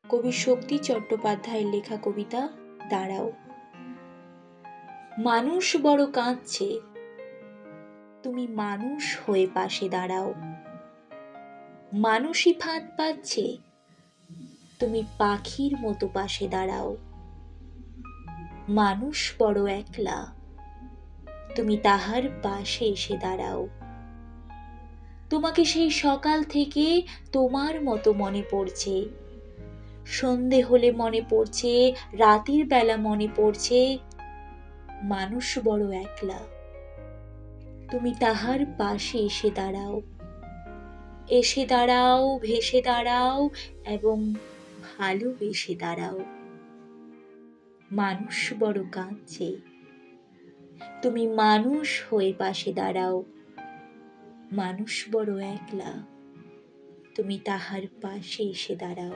কবি শক্তি চট্টোপাধ্যায়ের লেখা কবিতা দাঁড়াও। মানুষ বড় কাঁদছে, তুমি মানুষ হয়ে পাশে দাঁড়াও। মানুষই ফাঁদ পাচ্ছে, তুমি পাখির মতো পাশে দাঁড়াও। মানুষ বড় একলা, তুমি তাহার পাশে এসে দাঁড়াও। তোমাকে সেই সকাল থেকে তোমার মতো মনে পড়ছে। সন্ধে হলে মনে পড়ছে, রাতের বেলা মনে পড়ছে। মানুষ বড় একলা, তুমি তাহার পাশে এসে দাঁড়াও। এসে দাঁড়াও, ভেসে দাঁড়াও এবং ভালোবেসে দাঁড়াও। মানুষ বড় কাঁদছে, তুমি মানুষ হয়ে পাশে দাঁড়াও। মানুষ বড় একলা, তুমি তাহার পাশে এসে দাঁড়াও।